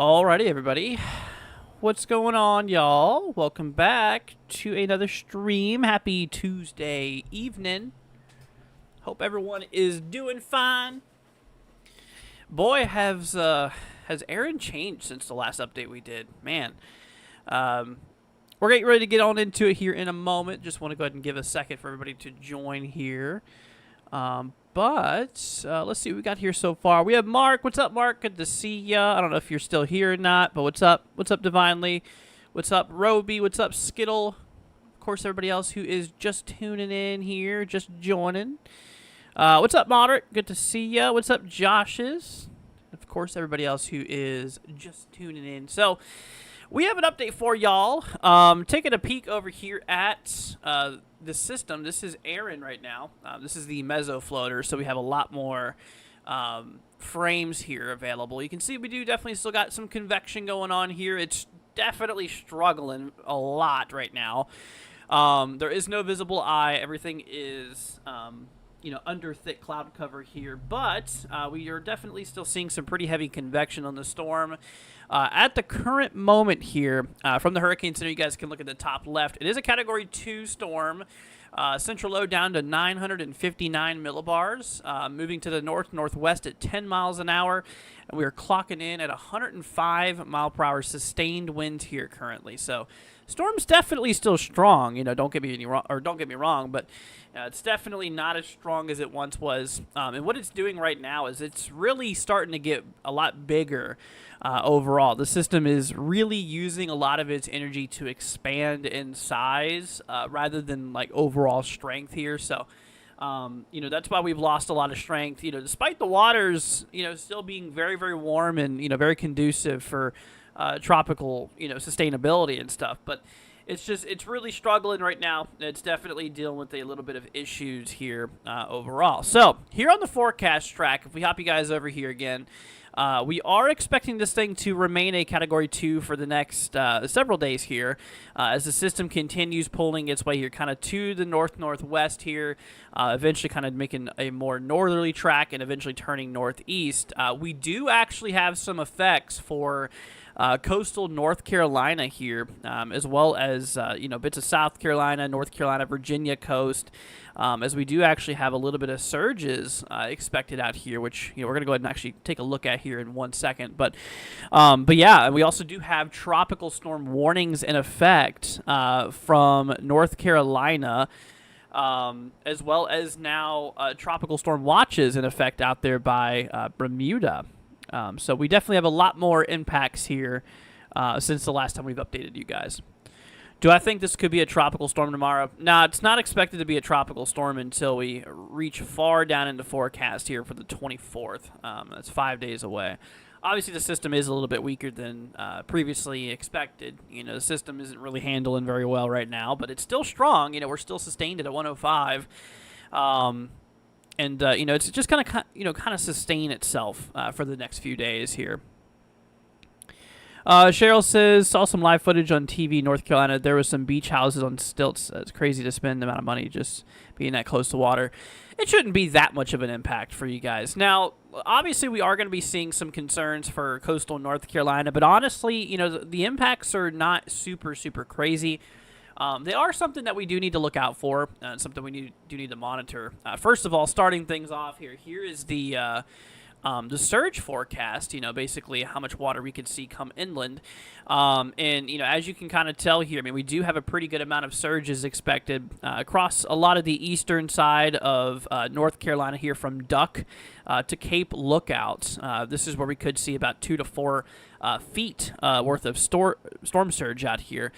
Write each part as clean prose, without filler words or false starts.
Alrighty, everybody. What's going on, y'all? Welcome back to another stream. Happy Tuesday evening. Hope everyone is doing fine. Boy, has Erin changed since the last update we did. Man. We're getting ready to get on into it here in a moment. Just want to go ahead and give a second for everybody to join here. But let's see what we got here so far. We have Mark. What's up, Mark? Good to see ya. I don't know if you're still here or not, but what's up? What's up, Divinely? What's up, Roby? What's up, Skittle? Of course, everybody else who is just tuning in here, just joining. What's up, Moderate? Good to see ya. What's up, Josh's? Of course, everybody else who is just tuning in. So, we have an update for y'all. Taking a peek over here at the system. This is Erin right now. This is the meso floater, so we have a lot more frames here available. You can see we do definitely still got some convection going on here. It's definitely struggling a lot right now. There is no visible eye. Everything is under thick cloud cover here, but we are definitely still seeing some pretty heavy convection on the storm. At the current moment here, from the Hurricane Center, you guys can look at the top left. It is a Category 2 storm. Central low down to 959 millibars, moving to the north-northwest at 10 miles an hour. And we are clocking in at 105 mile per hour sustained winds here currently. So, storm's definitely still strong. Don't get me wrong, but it's definitely not as strong as it once was. And what it's doing right now is it's really starting to get a lot bigger. Overall, the system is really using a lot of its energy to expand in size rather than like overall strength here. So, that's why we've lost a lot of strength. Despite the waters, still being very, very warm and very conducive for tropical, sustainability and stuff. But it's really struggling right now. It's definitely dealing with a little bit of issues here overall. So here on the forecast track, if we hop you guys over here again. We are expecting this thing to remain a Category 2 for the next several days here as the system continues pulling its way here kind of to the north-northwest here, eventually kind of making a more northerly track and eventually turning northeast. We do actually have some effects for coastal North Carolina here, as well as, bits of South Carolina, North Carolina, Virginia coast, as we do actually have a little bit of surges expected out here, which, we're going to go ahead and actually take a look at here in 1 second. But yeah, we also do have tropical storm warnings in effect from North Carolina, as well as now tropical storm watches in effect out there by Bermuda. So we definitely have a lot more impacts here since the last time we've updated you guys. Do I think this could be a tropical storm tomorrow? Nah, it's not expected to be a tropical storm until we reach far down into forecast here for the 24th. That's 5 days away. Obviously, the system is a little bit weaker than previously expected. The system isn't really handling very well right now, but it's still strong. We're still sustained at 105. And it's just kind of sustain itself for the next few days here. Cheryl says, saw some live footage on TV, North Carolina. There was some beach houses on stilts. It's crazy to spend the amount of money just being that close to water. It shouldn't be that much of an impact for you guys. Now, obviously, we are going to be seeing some concerns for coastal North Carolina, but honestly, the impacts are not super, super crazy. They are something that we do need to look out for, and something we do need to monitor. First of all, starting things off here is the surge forecast, basically how much water we could see come inland. And, as you can kind of tell here, we do have a pretty good amount of surges expected across a lot of the eastern side of North Carolina here from Duck to Cape Lookout. This is where we could see about 2 to 4 feet worth of storm surge out here.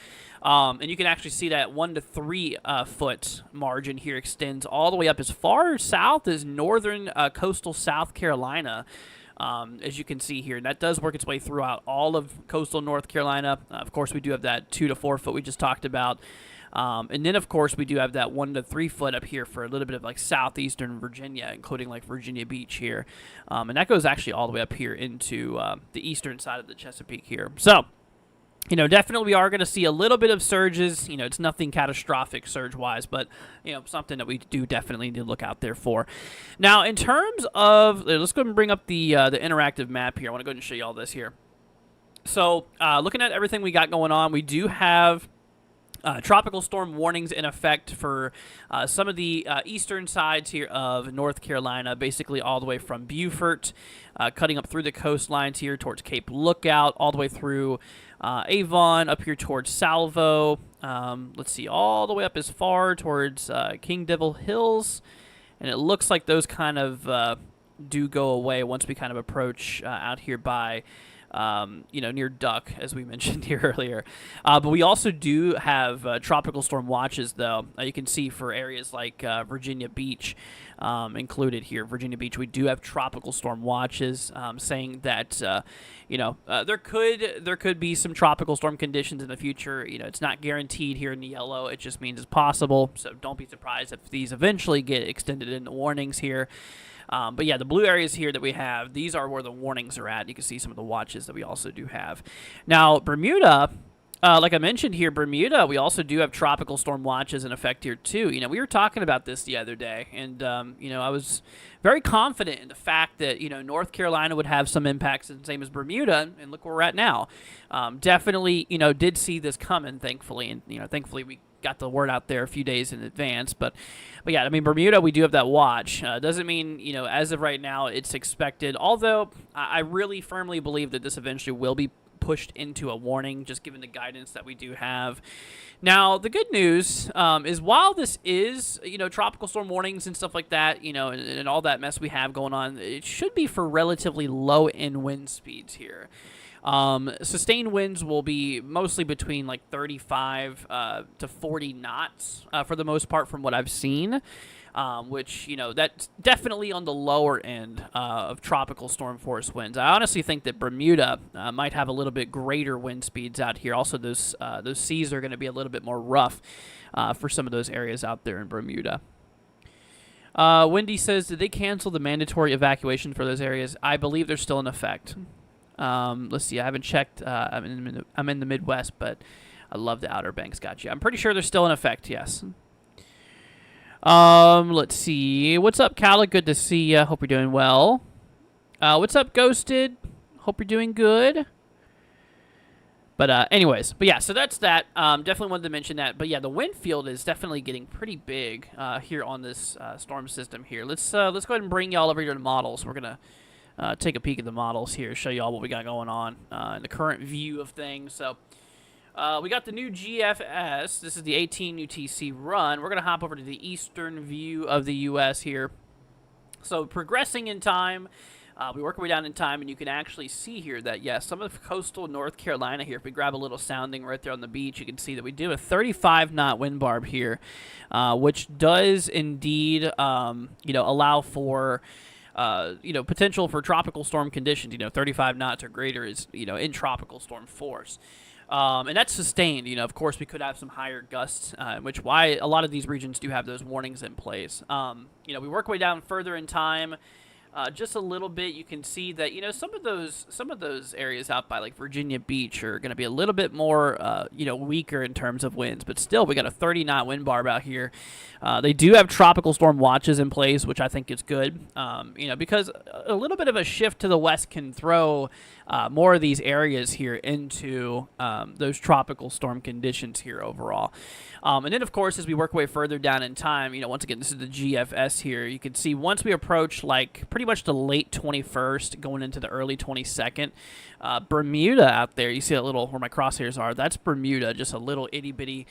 And you can actually see that 1 to 3 foot margin here extends all the way up as far south as northern coastal South Carolina, as you can see here. And that does work its way throughout all of coastal North Carolina. Of course, we do have that 2 to 4 foot we just talked about. And then, of course, we do have that 1 to 3 foot up here for a little bit of like southeastern Virginia, including like Virginia Beach here. And that goes actually all the way up here into the eastern side of the Chesapeake here. So, definitely we are going to see a little bit of surges. It's nothing catastrophic surge-wise, but, something that we do definitely need to look out there for. Now, in terms of, let's go ahead and bring up the interactive map here. I want to go ahead and show you all this here. So looking at everything we got going on, we do have tropical storm warnings in effect for some of the eastern sides here of North Carolina, basically all the way from Beaufort, cutting up through the coastlines here towards Cape Lookout, all the way through Avon, up here towards Salvo. Let's see, all the way up as far towards King Devil Hills. And it looks like those kind of do go away once we kind of approach out here by near Duck, as we mentioned here earlier. But we also do have tropical storm watches, though. You can see for areas like Virginia Beach included here. Virginia Beach, we do have tropical storm watches, saying that there could be some tropical storm conditions in the future. It's not guaranteed here in the yellow. It just means it's possible. So don't be surprised if these eventually get extended into warnings here. But yeah, the blue areas here that we have, these are where the warnings are at. You can see some of the watches that we also do have. Now, Bermuda, like I mentioned here, Bermuda, we also do have tropical storm watches in effect here too. We were talking about this the other day, and I was very confident in the fact that North Carolina would have some impacts, the same as Bermuda, and look where we're at now. Definitely, did see this coming, thankfully, and thankfully we got the word out there a few days in advance. But yeah, I mean, Bermuda, we do have that watch. Doesn't mean, as of right now, it's expected. Although I really firmly believe that this eventually will be pushed into a warning, just given the guidance that we do have. Now, the good news is while this is, tropical storm warnings and stuff like that, and all that mess we have going on, it should be for relatively low end wind speeds here. Sustained winds will be mostly between like 35 to 40 knots for the most part from what I've seen, which, that's definitely on the lower end of tropical storm force winds. I honestly think that Bermuda might have a little bit greater wind speeds out here. Also, those seas are going to be a little bit more rough for some of those areas out there in Bermuda. Wendy says, did they cancel the mandatory evacuation for those areas? I believe they're still in effect. Let's see. I haven't checked. I'm in the Midwest, but I love the Outer Banks. Gotcha. I'm pretty sure they're still in effect. Yes. Let's see. What's up, Calla? Good to see you. Hope you're doing well. What's up, Ghosted? Hope you're doing good. But anyways, yeah. So that's that. Definitely wanted to mention that. But yeah, the wind field is definitely getting pretty big here on this storm system here. Let's go ahead and bring y'all over here to the models. We're gonna take a peek at the models here, show you all what we got going on in the current view of things. So we got the new GFS. This is the 18 UTC run. We're going to hop over to the eastern view of the U.S. here. So progressing in time, we work our way down in time, and you can actually see here that, yes, some of coastal North Carolina here, if we grab a little sounding right there on the beach, you can see that we do a 35-knot wind barb here, which does indeed, allow for potential for tropical storm conditions. 35 knots or greater is, in tropical storm force. And that's sustained. Of course, we could have some higher gusts, which why a lot of these regions do have those warnings in place. We work our way down further in time. Just a little bit, you can see that some of those areas out by like Virginia Beach are going to be a little bit more weaker in terms of winds, but still we got a 30-knot wind barb out here. They do have tropical storm watches in place, which I think is good. Because a little bit of a shift to the west can throw more of these areas here into those tropical storm conditions here overall. And then, of course, as we work way further down in time, once again, this is the GFS here. You can see once we approach, like, pretty much the late 21st, going into the early 22nd, Bermuda out there, you see that little, where my crosshairs are, that's Bermuda, just a little itty-bitty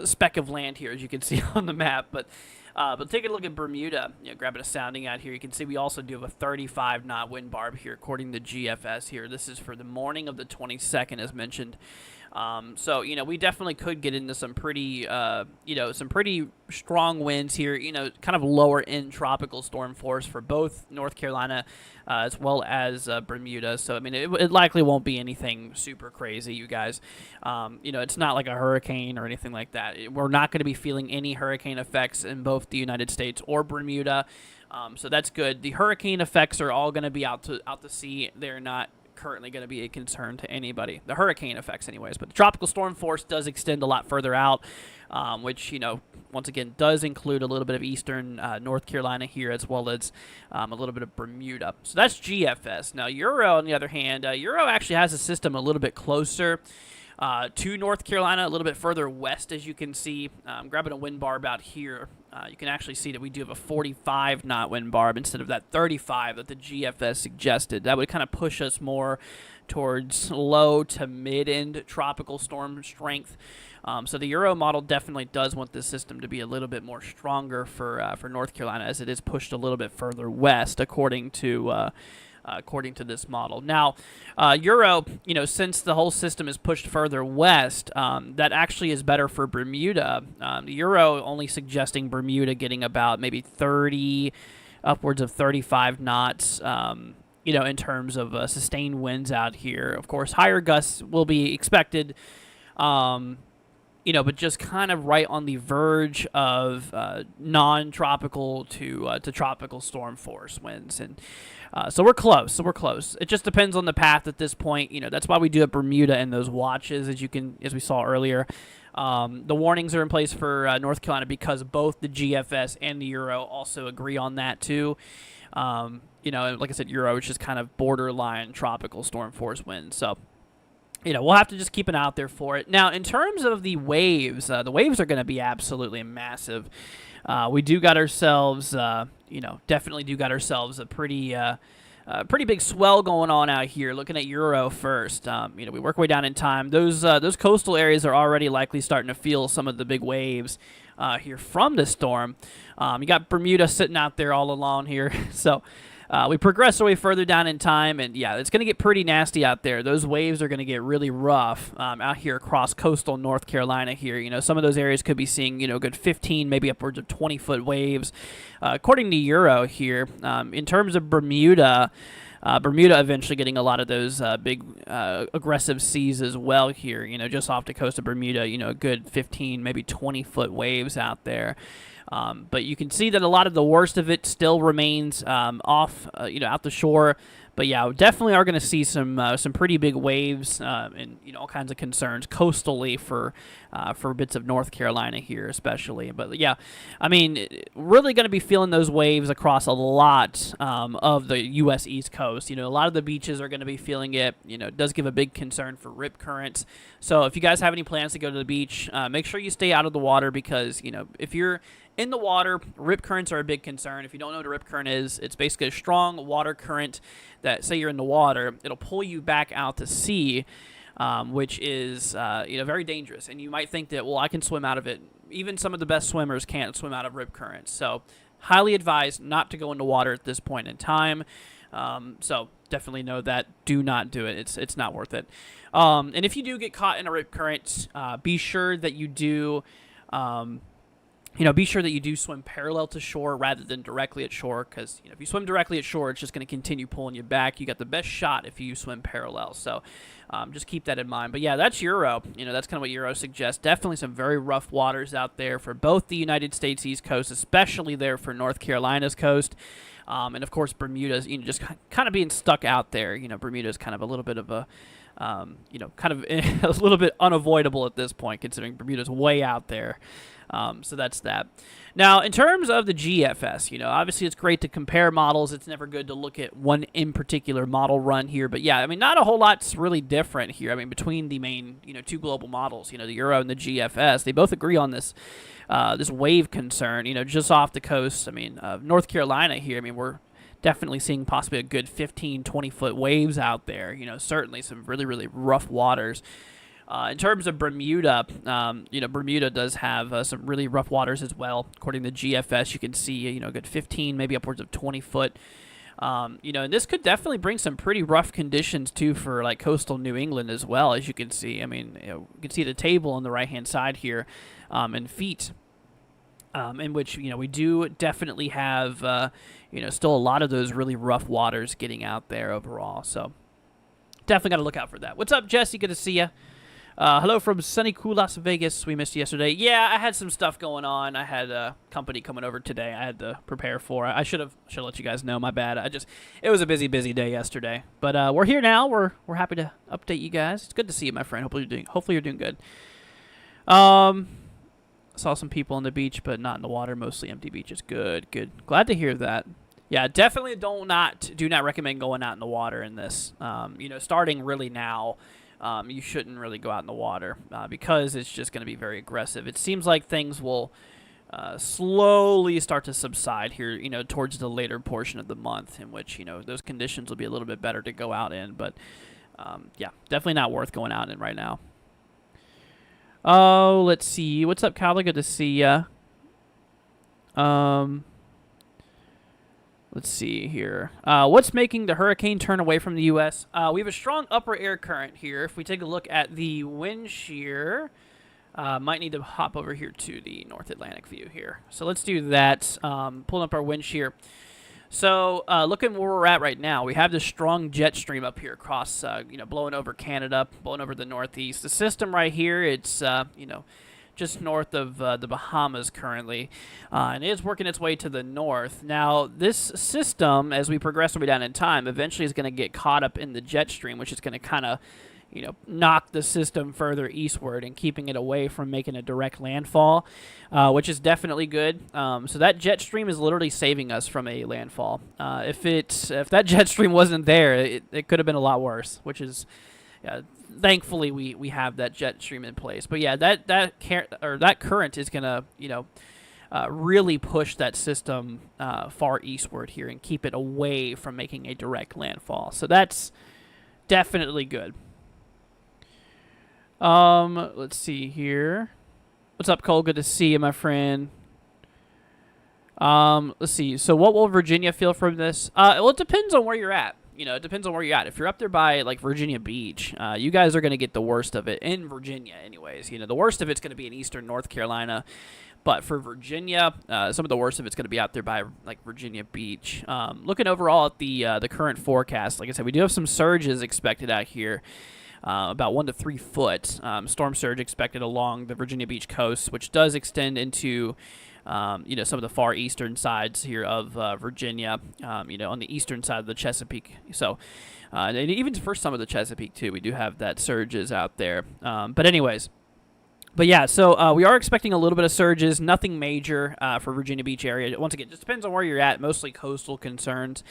speck of land here, as you can see on the map. But take a look at Bermuda, grabbing a sounding out here. You can see we also do have a 35-knot wind barb here, according to GFS here. This is for the morning of the 22nd, as mentioned. So, we definitely could get into some pretty, some pretty strong winds here, kind of lower end tropical storm force for both North Carolina as well as Bermuda. So, I mean, it likely won't be anything super crazy, you guys. It's not like a hurricane or anything like that. We're not going to be feeling any hurricane effects in both the United States or Bermuda. So that's good. The hurricane effects are all going to be out to sea. They're not currently going to be a concern to anybody. The hurricane effects anyways, but the tropical storm force does extend a lot further out, which, once again, does include a little bit of eastern North Carolina here, as well as a little bit of Bermuda. So that's GFS. Now, Euro, on the other hand, Euro actually has a system a little bit closer to North Carolina, a little bit further west, as you can see. Grabbing a wind barb out here, you can actually see that we do have a 45 knot wind barb instead of that 35 that the GFS suggested. That would kind of push us more towards low to mid-end tropical storm strength. So the Euro model definitely does want this system to be a little bit more stronger for North Carolina, as it is pushed a little bit further west, according to this model. Now, Euro, since the whole system is pushed further west, that actually is better for Bermuda. The Euro only suggesting Bermuda getting about maybe 30, upwards of 35 knots, in terms of sustained winds out here. Of course, higher gusts will be expected, but just kind of right on the verge of non-tropical to tropical storm force winds. And so we're close. It just depends on the path at this point. That's why we do have Bermuda and those watches, as we saw earlier. The warnings are in place for North Carolina because both the GFS and the Euro also agree on that too. Like I said, Euro is just kind of borderline tropical storm force winds. So, we'll have to just keep an eye out there for it. Now, in terms of the waves are going to be absolutely massive. We do got ourselves, definitely do got ourselves a pretty big swell going on out here. Looking at Euro first, we work our way down in time. Those coastal areas are already likely starting to feel some of the big waves here from the storm. You got Bermuda sitting out there all alone here, so. We progress our way further down in time, and yeah, it's going to get pretty nasty out there. Those waves are going to get really rough out here across coastal North Carolina here. Some of those areas could be seeing, good 15, maybe upwards of 20-foot waves. According to Euro here, in terms of Bermuda, Bermuda eventually getting a lot of those big aggressive seas as well here, just off the coast of Bermuda, a good 15, maybe 20-foot waves out there. But you can see that a lot of the worst of it still remains off, out the shore. But yeah, definitely are going to see some pretty big waves and all kinds of concerns coastally for bits of North Carolina here, especially. But yeah, really going to be feeling those waves across a lot of the U.S. East Coast. A lot of the beaches are going to be feeling it. It does give a big concern for rip currents. So if you guys have any plans to go to the beach, make sure you stay out of the water because if you're in the water, rip currents are a big concern. If you don't know what a rip current is, it's basically a strong water current that, say you're in the water, it'll pull you back out to sea, which is very dangerous. And you might think that, well, I can swim out of it. Even some of the best swimmers can't swim out of rip currents. So highly advised not to go into water at this point in time. So definitely know that. Do not do it. It's not worth it. And if you do get caught in a rip current, be sure that you do... be sure that you do swim parallel to shore rather than directly at shore because, if you swim directly at shore, it's just going to continue pulling you back. You got the best shot if you swim parallel. So just keep that in mind. But, yeah, that's Euro. That's kind of what Euro suggests. Definitely some very rough waters out there for both the United States East Coast, especially there for North Carolina's coast. And, of course, Bermuda's, just kind of being stuck out there. Bermuda's kind of a little bit of a... kind of a little bit unavoidable at this point, considering Bermuda's way out there. So that's that. Now, in terms of the GFS, obviously it's great to compare models. It's never good to look at one in particular model run here. But, yeah, not a whole lot's really different here. between the main, two global models, the Euro and the GFS, they both agree on this this wave concern, just off the coast, of North Carolina here. We're definitely seeing possibly a good 15, 20-foot waves out there. Certainly some really, really rough waters. In terms of Bermuda, Bermuda does have some really rough waters as well. According to GFS, you can see, a good 15, maybe upwards of 20 foot. And this could definitely bring some pretty rough conditions, too, for, like, coastal New England as well, as you can see. You can see the table on the right-hand side here in feet. In which, we do definitely have, still a lot of those really rough waters getting out there overall. So definitely got to look out for that. What's up, Jesse? Good to see you. Hello from sunny, cool Las Vegas. We missed you yesterday. Yeah, I had some stuff going on. I had a company coming over today. I had to prepare for. I should have let you guys know. My bad. It was a busy day yesterday. But we're here now. We're happy to update you guys. It's good to see you, my friend. Hopefully you're doing good. Saw some people on the beach, but not in the water. Mostly empty beaches. Good. Glad to hear that. Yeah, definitely do not recommend going out in the water in this. Starting really now. You shouldn't really go out in the water because it's just going to be very aggressive. It seems like things will slowly start to subside here, towards the later portion of the month, in which, those conditions will be a little bit better to go out in. But, yeah, definitely not worth going out in right now. Oh, let's see. What's up, Kyler? Good to see ya. Let's see here. What's making the hurricane turn away from the U.S.? We have a strong upper air current here. If we take a look at the wind shear, might need to hop over here to the North Atlantic view here. So let's do that. Pulling up our wind shear. So looking where we're at right now, we have this strong jet stream up here across, blowing over Canada, blowing over the Northeast. The system right here, it's, just north of the Bahamas currently, and it is working its way to the north. Now, this system, as we progress over down in time, eventually is going to get caught up in the jet stream, which is going to kind of, knock the system further eastward and keeping it away from making a direct landfall, which is definitely good. So that jet stream is literally saving us from a landfall. If that jet stream wasn't there, it could have been a lot worse, which is... thankfully, we have that jet stream in place. But yeah, that current is gonna really push that system far eastward here and keep it away from making a direct landfall. So that's definitely good. Let's see here. What's up, Cole? Good to see you, my friend. Let's see. So what will Virginia feel from this? Well, it depends on where you're at. It depends on where you're at. If you're up there by, like, Virginia Beach, you guys are going to get the worst of it in Virginia anyways. The worst of it's going to be in eastern North Carolina. But for Virginia, some of the worst of it's going to be out there by, like, Virginia Beach. Looking overall at the current forecast, like I said, we do have some surges expected out here. About 1 to 3 foot. Storm surge expected along the Virginia Beach coast, which does extend into... some of the far eastern sides here of Virginia, on the eastern side of the Chesapeake. So, and even for some of the Chesapeake, too, we do have that surges out there. But yeah, so we are expecting a little bit of surges, nothing major for Virginia Beach area. Once again, it just depends on where you're at, mostly coastal concerns.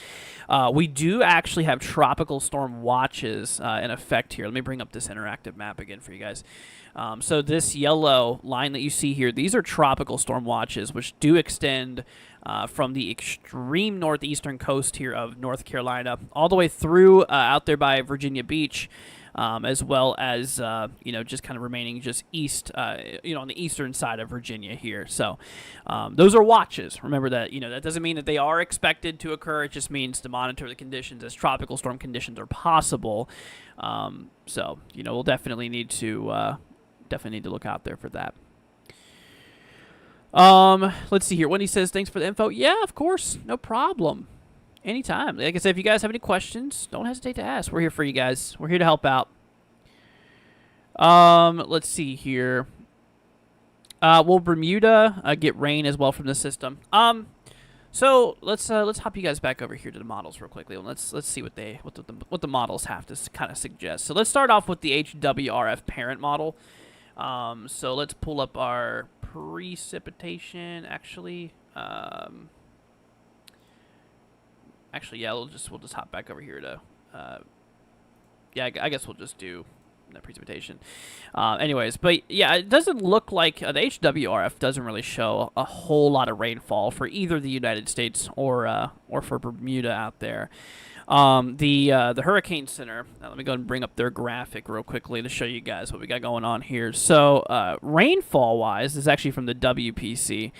We do actually have tropical storm watches in effect here. Let me bring up this interactive map again for you guys. So this yellow line that you see here, these are tropical storm watches, which do extend from the extreme northeastern coast here of North Carolina all the way through out there by Virginia Beach. As well as, just kind of remaining just east, on the eastern side of Virginia here. So those are watches. Remember that, that doesn't mean that they are expected to occur. It just means to monitor the conditions as tropical storm conditions are possible. So, we'll definitely need to look out there for that. Let's see here. Wendy says, thanks for the info. Yeah, of course. No problem. Anytime. Like I said, if you guys have any questions, don't hesitate to ask. We're here for you guys. We're here to help out. Let's see here. Will Bermuda get rain as well from the system? So let's hop you guys back over here to the models real quickly, and let's see what the models have to kind of suggest. So let's start off with the HWRF parent model. So let's pull up our precipitation. Actually, yeah, we'll just hop back over here to, I guess we'll just do the precipitation. Anyways, but yeah, it doesn't look like the HWRF doesn't really show a whole lot of rainfall for either the United States or for Bermuda out there. The Hurricane Center, let me go ahead and bring up their graphic real quickly to show you guys what we got going on here. So rainfall-wise, this is actually from the WPC.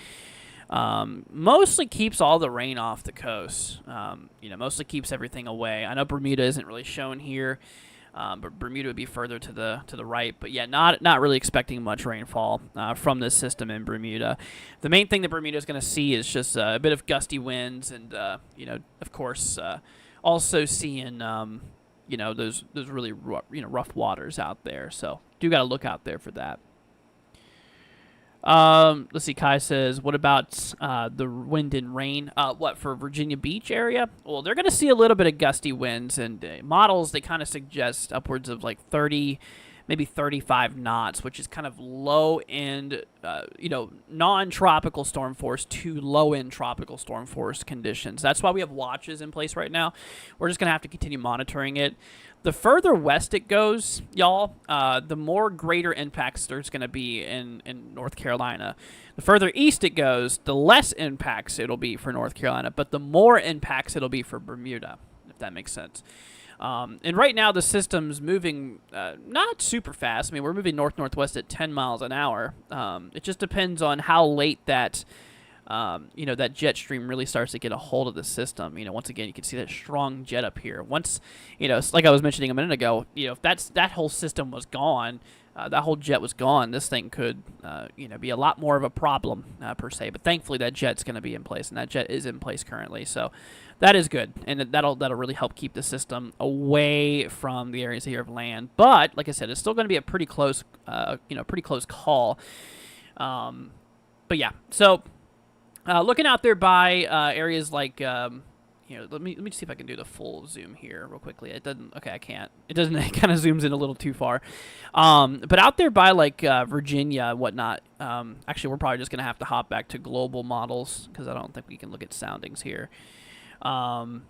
Mostly keeps all the rain off the coast. Mostly keeps everything away. I know Bermuda isn't really shown here, but Bermuda would be further to the right. But yeah, not really expecting much rainfall from this system in Bermuda. The main thing that Bermuda is going to see is just a bit of gusty winds, and of course, also seeing those really rough waters out there. So do got to look out there for that. Let's see. Kai says, what about the wind and rain? What for Virginia Beach area? Well, they're going to see a little bit of gusty winds, and models they kind of suggest upwards of like 30, maybe 35 knots, which is kind of low end, non-tropical storm force to low end tropical storm force conditions. That's why we have watches in place right now. We're just going to have to continue monitoring it. The further west it goes, y'all, the more greater impacts there's going to be in North Carolina. The further east it goes, the less impacts it'll be for North Carolina, but the more impacts it'll be for Bermuda, if that makes sense. And right now the system's moving not super fast. I mean, we're moving north-northwest at 10 miles an hour. It just depends on how late that that jet stream really starts to get a hold of the system. Once again, you can see that strong jet up here. Once, like I was mentioning a minute ago, if that whole system was gone, that whole jet was gone, this thing could, be a lot more of a problem per se. But thankfully, that jet's going to be in place, and that jet is in place currently. So that is good, and that'll really help keep the system away from the areas here of land. But like I said, it's still going to be a pretty close, call. But yeah, so. Looking out there by areas like, let me see if I can do the full zoom here real quickly. It doesn't. Okay, I can't. It doesn't. It kind of zooms in a little too far. But out there by like Virginia and whatnot. Actually, we're probably just gonna have to hop back to global models because I don't think we can look at soundings here. So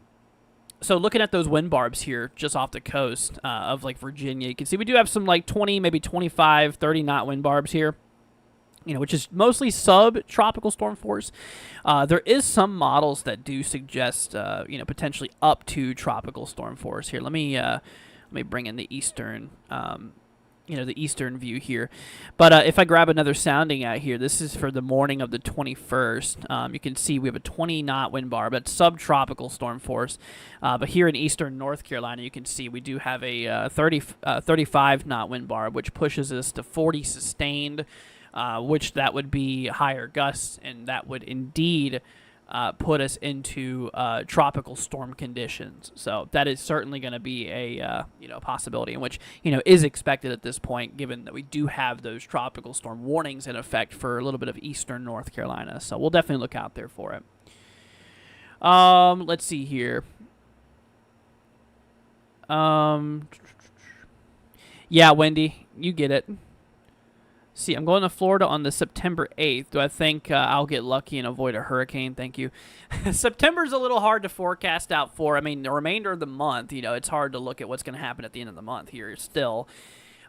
looking at those wind barbs here just off the coast of like Virginia, you can see we do have some like 20, maybe 25, 30 knot wind barbs here. Which is mostly sub-tropical storm force. There is some models that do suggest, potentially up to tropical storm force. Here, let me bring in the eastern, the eastern view here. But if I grab another sounding out here, this is for the morning of the 21st. You can see we have a 20-knot wind bar, but subtropical storm force. But here in eastern North Carolina, you can see we do have a 35-knot wind bar, which pushes us to 40 sustained. Which that would be higher gusts, and that would indeed put us into tropical storm conditions. So that is certainly going to be a possibility, in which is expected at this point, given that we do have those tropical storm warnings in effect for a little bit of eastern North Carolina. So we'll definitely look out there for it. Let's see here. Yeah, Wendy, you get it. See, I'm going to Florida on the September 8th. Do I think I'll get lucky and avoid a hurricane? Thank you. September's a little hard to forecast out for. I mean, the remainder of the month, it's hard to look at what's going to happen at the end of the month here still.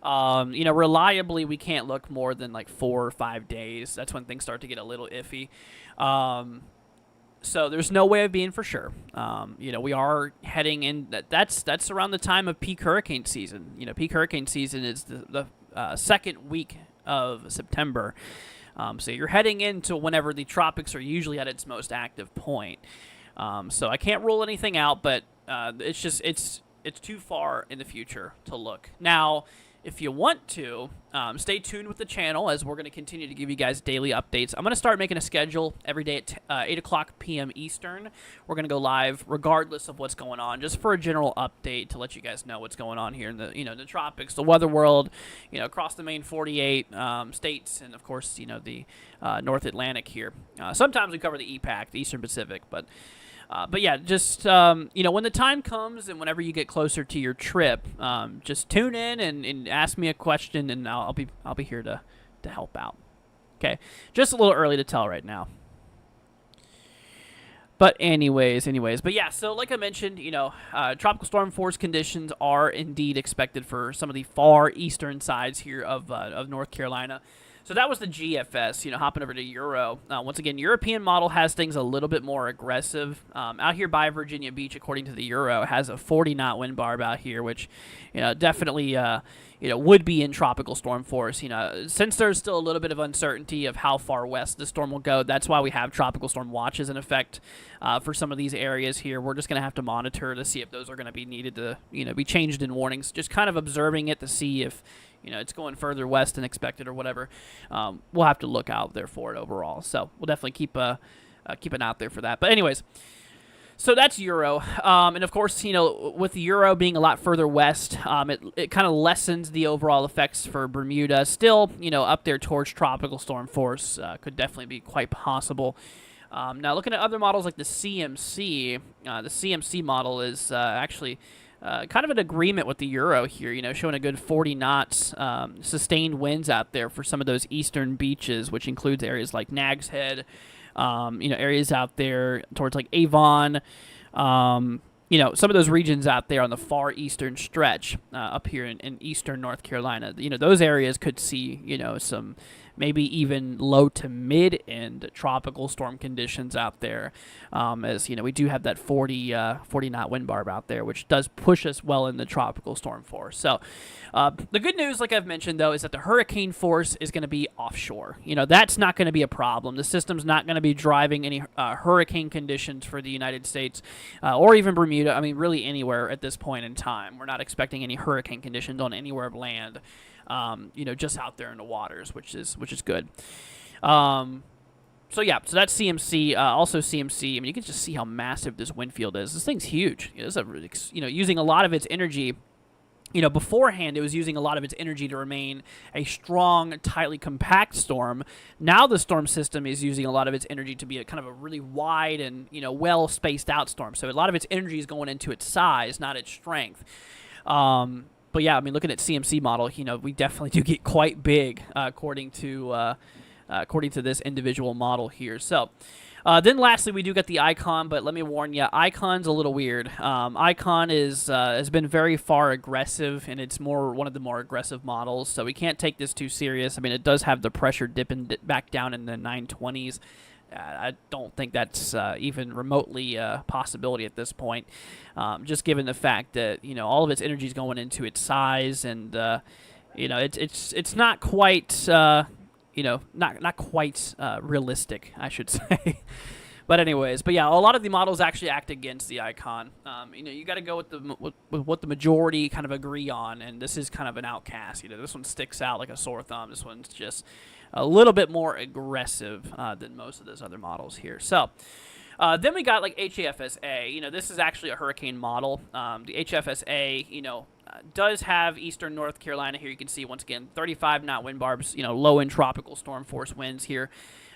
Reliably, we can't look more than like 4 or 5 days. That's when things start to get a little iffy. So there's no way of being for sure. We are heading in. That's around the time of peak hurricane season. Peak hurricane season is the second week of September. So you're heading into whenever the tropics are usually at its most active point. So I can't rule anything out, but it's too far in the future to look. Now, if you want to, stay tuned with the channel as we're going to continue to give you guys daily updates. I'm going to start making a schedule every day at 8 o'clock p.m. Eastern. We're going to go live regardless of what's going on, just for a general update to let you guys know what's going on here in the the tropics, the weather world, across the main 48 states, and of course the North Atlantic here. Sometimes we cover the EPAC, the Eastern Pacific, but yeah, just, when the time comes and whenever you get closer to your trip, just tune in and ask me a question, and I'll be here to help out. Okay, just a little early to tell right now. But anyways, but yeah, so like I mentioned, tropical storm force conditions are indeed expected for some of the far eastern sides here of North Carolina. So that was the GFS, hopping over to Euro. Once again, European model has things a little bit more aggressive. Out here by Virginia Beach, according to the Euro, has a 40-knot wind barb out here, which, definitely, would be in tropical storm force. Since there's still a little bit of uncertainty of how far west the storm will go, that's why we have tropical storm watches in effect for some of these areas here. We're just going to have to monitor to see if those are going to be needed to, be changed in warnings. Just kind of observing it to see if, it's going further west than expected or whatever. We'll have to look out there for it overall. So we'll definitely keep an eye out there for that. But anyways, So that's Euro, and of course, with the Euro being a lot further west, it kind of lessens the overall effects for Bermuda. Still, up there towards tropical storm force could definitely be quite possible. Now, looking at other models like the CMC model is actually kind of an agreement with the Euro here, showing a good 40 knots sustained winds out there for some of those eastern beaches, which includes areas like Nag's Head, areas out there towards like Avon, some of those regions out there on the far eastern stretch up here in eastern North Carolina. Those areas could see, some maybe even low to mid-end tropical storm conditions out there, as we do have that 40 knot wind barb out there, which does push us well in the tropical storm force. So the good news, like I've mentioned, though, is that the hurricane force is going to be offshore. That's not going to be a problem. The system's not going to be driving any hurricane conditions for the United States or even Bermuda. I mean, really anywhere at this point in time. We're not expecting any hurricane conditions on anywhere of land. Just out there in the waters, which is good. So that's CMC. Also CMC. I mean, you can just see how massive this wind field is. This thing's huge. It's using a lot of its energy. Beforehand it was using a lot of its energy to remain a strong, tightly compact storm. Now the storm system is using a lot of its energy to be a kind of a really wide and well spaced out storm. So a lot of its energy is going into its size, not its strength. But yeah, I mean, looking at CMC model, we definitely do get quite big according to this individual model here. So then lastly, we do get the Icon, but let me warn you, Icon's a little weird. Icon has been very far aggressive, and it's one of the more aggressive models, so we can't take this too serious. I mean, it does have the pressure dipping back down in the 920s. I don't think that's even remotely a possibility at this point, just given the fact that all of its energy is going into its size, and it's not quite not quite realistic, I should say. But yeah, a lot of the models actually act against the Icon. You got to go with what the majority kind of agree on, and this is kind of an outcast. This one sticks out like a sore thumb. This one's just a little bit more aggressive than most of those other models here. So then we got like HFSA. This is actually a hurricane model. The HFSA, does have eastern North Carolina here. You can see once again 35 knot wind barbs. Low end tropical storm force winds here.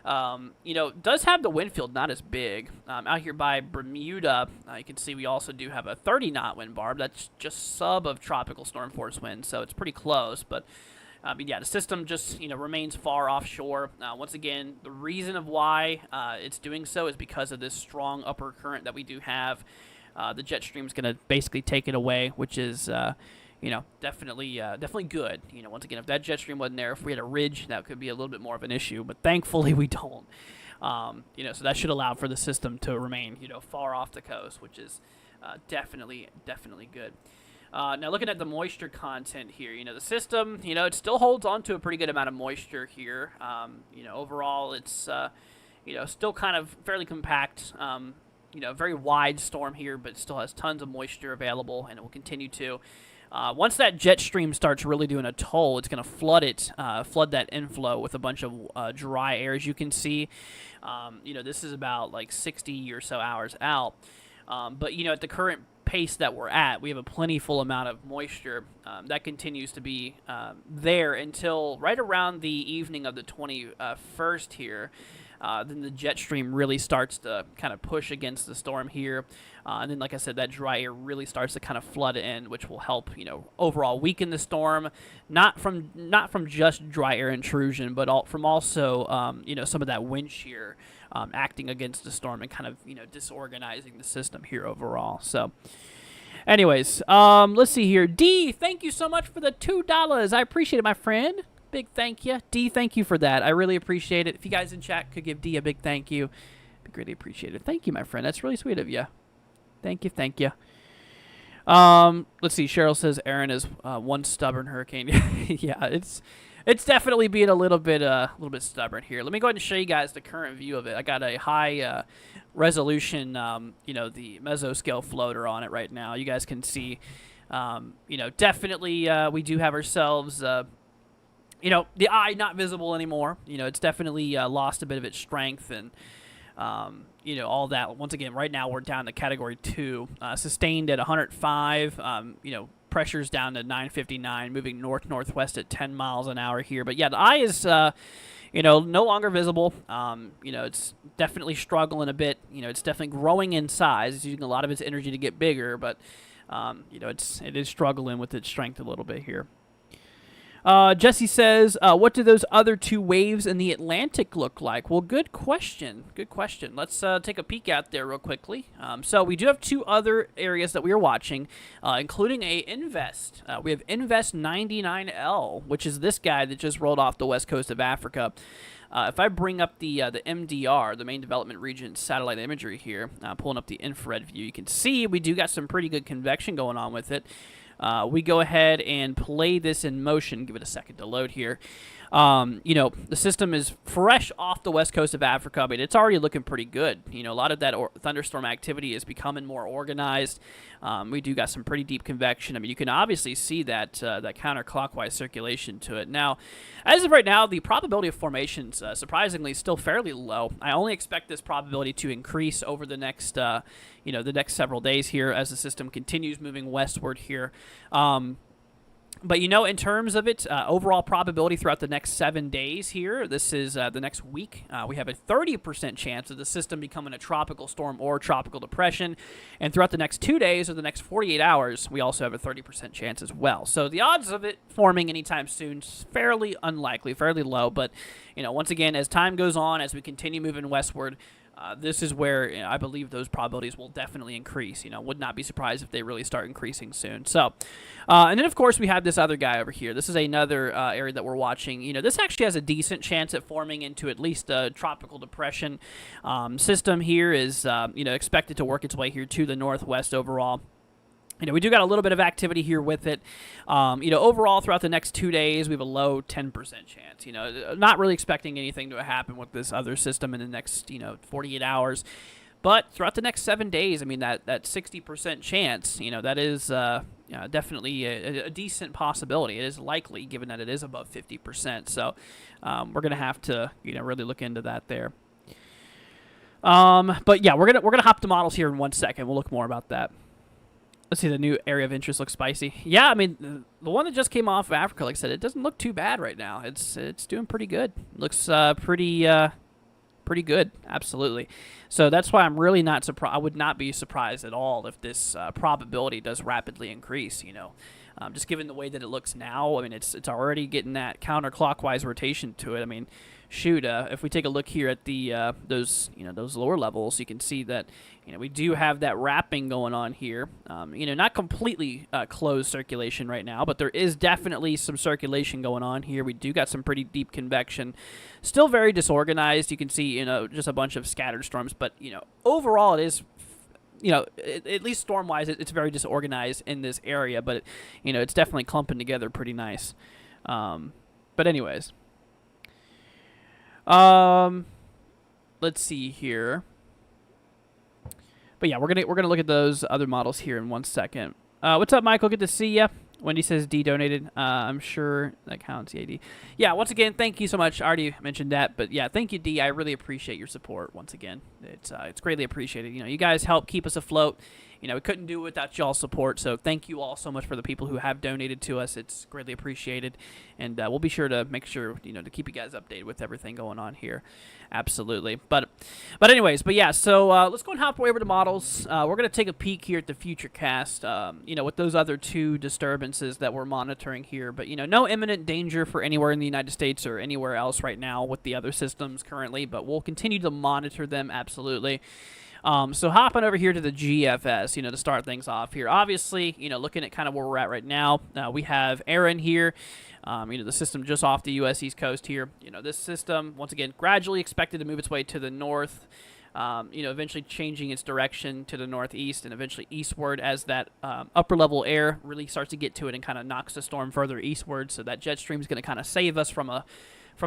Does have the wind field not as big. Out here by Bermuda, you can see we also do have a 30 knot wind barb. That's just sub of tropical storm force winds, so it's pretty close, but. The system just remains far offshore. Once again, the reason of why it's doing so is because of this strong upper current that we do have. The jet stream is going to basically take it away, which is definitely good. Once again, if that jet stream wasn't there, if we had a ridge, that could be a little bit more of an issue. But thankfully, we don't. So that should allow for the system to remain far off the coast, which is definitely good. Now, looking at the moisture content here, the system, it still holds on to a pretty good amount of moisture here. Overall, it's, still kind of fairly compact, very wide storm here, but it still has tons of moisture available, and it will continue to. Once that jet stream starts really doing a toll, it's going to flood that inflow with a bunch of dry air, as you can see. This is about like 60 or so hours out. But at the current pace that we're at, we have a plentiful amount of moisture that continues to be there until right around the evening of the 21st here. Then the jet stream really starts to kind of push against the storm here. And then, like I said, that dry air really starts to kind of flood in, which will help, overall weaken the storm, not from just dry air intrusion, but from also, some of that wind shear acting against the storm and kind of, disorganizing the system here overall. So, anyways, let's see here. D, thank you so much for the $2. I appreciate it, my friend. Big thank you. D, thank you for that. I really appreciate it. If you guys in chat could give D a big thank you, it'd be greatly appreciated. Thank you, my friend. That's really sweet of you. Thank you. Let's see. Cheryl says Erin is one stubborn hurricane. Yeah, it's definitely being a little bit stubborn here. Let me go ahead and show you guys the current view of it. I got a high resolution, the mesoscale floater on it right now. You guys can see, definitely we do have ourselves, the eye not visible anymore. It's definitely lost a bit of its strength, and All that. Once again, right now we're down to Category 2, sustained at 105. Pressure's down to 959, moving north-northwest at 10 miles an hour here. But yeah, the eye is, no longer visible. It's definitely struggling a bit. It's definitely growing in size. It's using a lot of its energy to get bigger, but, it is struggling with its strength a little bit here. Jesse says, what do those other two waves in the Atlantic look like? Well, good question. Good question. Let's take a peek out there real quickly. So we do have two other areas that we are watching, including a Invest. We have Invest 99L, which is this guy that just rolled off the west coast of Africa. If I bring up the MDR, the main development region satellite imagery here, pulling up the infrared view, you can see we do got some pretty good convection going on with it. We go ahead and play this in motion. Give it a second to load here. The system is fresh off the west coast of Africa, but it's already looking pretty good. A lot of that thunderstorm activity is becoming more organized. We do got some pretty deep convection. I mean, you can obviously see that that counterclockwise circulation to it. Now, as of right now, the probability of formations, surprisingly, is still fairly low. I only expect this probability to increase over the next, the next several days here as the system continues moving westward here. But, in terms of its overall probability throughout the next 7 days here, this is the next week, we have a 30% chance of the system becoming a tropical storm or tropical depression. And throughout the next 2 days or the next 48 hours, we also have a 30% chance as well. So the odds of it forming anytime soon is fairly unlikely, fairly low. But, once again, as time goes on, as we continue moving westward, this is where I believe those probabilities will definitely increase. Would not be surprised if they really start increasing soon. So, and then of course we have this other guy over here. This is another area that we're watching. This actually has a decent chance at forming into at least a tropical depression. System here is expected to work its way here to the northwest overall. We do got a little bit of activity here with it. Overall, throughout the next 2 days, we have a low 10% chance. Not really expecting anything to happen with this other system in the next, 48 hours. But throughout the next 7 days, I mean, that 60% chance, that is definitely a decent possibility. It is likely, given that it is above 50%. So we're going to have to, really look into that there. But yeah, we're gonna hop to models here in 1 second. We'll look more about that. Let's see, the new area of interest looks spicy. Yeah, I mean, the one that just came off of Africa, like I said, it doesn't look too bad right now. It's doing pretty good. Looks pretty good, absolutely. So that's why I'm really not surprised. I would not be surprised at all if this probability does rapidly increase. Just given the way that it looks now, I mean, it's already getting that counterclockwise rotation to it. I mean, shoot, if we take a look here at the those lower levels, you can see that we do have that wrapping going on here. Not completely closed circulation right now, but there is definitely some circulation going on here. We do got some pretty deep convection, still very disorganized. You can see just a bunch of scattered storms, but overall it is. At least storm-wise, it's very disorganized in this area, but it's definitely clumping together pretty nice. But anyways. Let's see here. But yeah, we're gonna look at those other models here in 1 second. What's up, Michael? Good to see ya. Wendy says D donated. I'm sure that counts. Yeah, D. Yeah, once again, thank you so much. I already mentioned that, but yeah, thank you, D. I really appreciate your support once again. It's greatly appreciated. You guys help keep us afloat. We couldn't do it without y'all's support, so thank you all so much for the people who have donated to us. It's greatly appreciated, and we'll be sure to make sure, to keep you guys updated with everything going on here. Absolutely. But anyways, yeah, so let's go and hop over to models. We're going to take a peek here at the future cast, with those other two disturbances that we're monitoring here, but, no imminent danger for anywhere in the United States or anywhere else right now with the other systems currently, but we'll continue to monitor them, absolutely. So hopping over here to the GFS, to start things off here. Obviously, looking at kind of where we're at right now, we have Erin here, the system just off the U.S. East Coast here. This system, once again, gradually expected to move its way to the north, eventually changing its direction to the northeast and eventually eastward as that upper-level air really starts to get to it and kind of knocks the storm further eastward. So that jet stream is going to kind of save us from a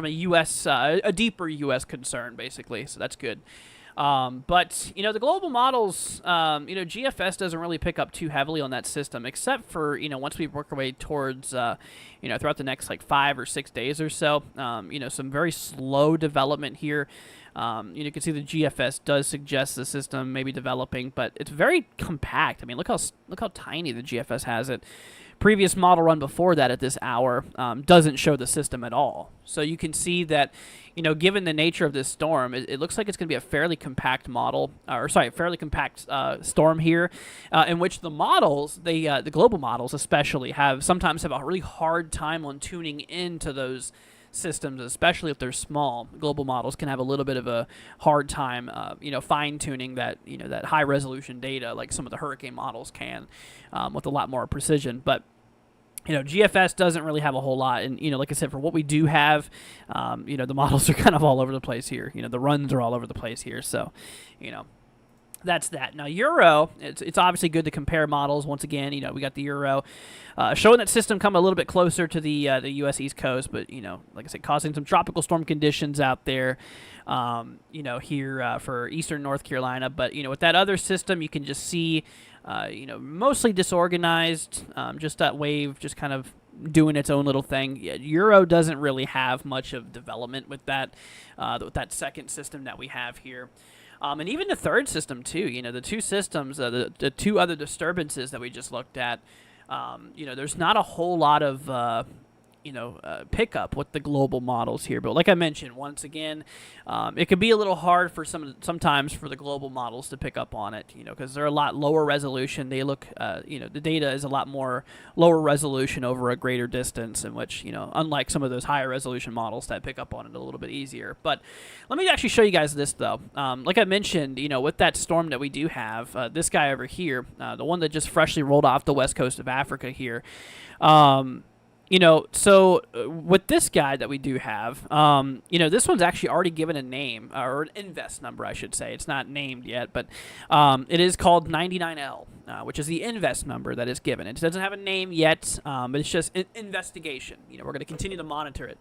U.S., a deeper U.S. concern, basically. So that's good. But, the global models, GFS doesn't really pick up too heavily on that system, except for, once we work our way towards, throughout the next, 5 or 6 days or so, some very slow development here. You can see the GFS does suggest the system may be developing, but it's very compact. I mean, look how tiny the GFS has it. Previous model run before that at this hour doesn't show the system at all. So you can see that, given the nature of this storm, it looks like it's going to be a fairly compact fairly compact storm here, in which the models, the global models especially, sometimes have a really hard time on tuning into those systems, especially if they're small. Global models can have a little bit of a hard time, fine tuning that, that high resolution data like some of the hurricane models can, with a lot more precision. But GFS doesn't really have a whole lot, and like I said, for what we do have, the models are kind of all over the place here. The runs are all over the place here. So, that's that. Now, Euro, it's obviously good to compare models. Once again, we got the Euro showing that system come a little bit closer to the U.S. East Coast, but, like I said, causing some tropical storm conditions out there, here for eastern North Carolina. But, with that other system, you can just see, mostly disorganized, just that wave just kind of doing its own little thing. Euro doesn't really have much of development with that second system that we have here. And even the third system, too. The two systems, the two other disturbances that we just looked at, there's not a whole lot of, pickup with the global models here. But like I mentioned, once again, it could be a little hard for sometimes for the global models to pick up on it, because they're a lot lower resolution. They look, the data is a lot more lower resolution over a greater distance, in which, unlike some of those higher resolution models that pick up on it a little bit easier. But let me actually show you guys this, though. Like I mentioned, with that storm that we do have, this guy over here, the one that just freshly rolled off the west coast of Africa here, so with this guy that we do have, this one's actually already given a name, or an invest number, I should say. It's not named yet, but it is called 99L, which is the invest number that is given. It doesn't have a name yet, but it's just an investigation. We're going to continue to monitor it.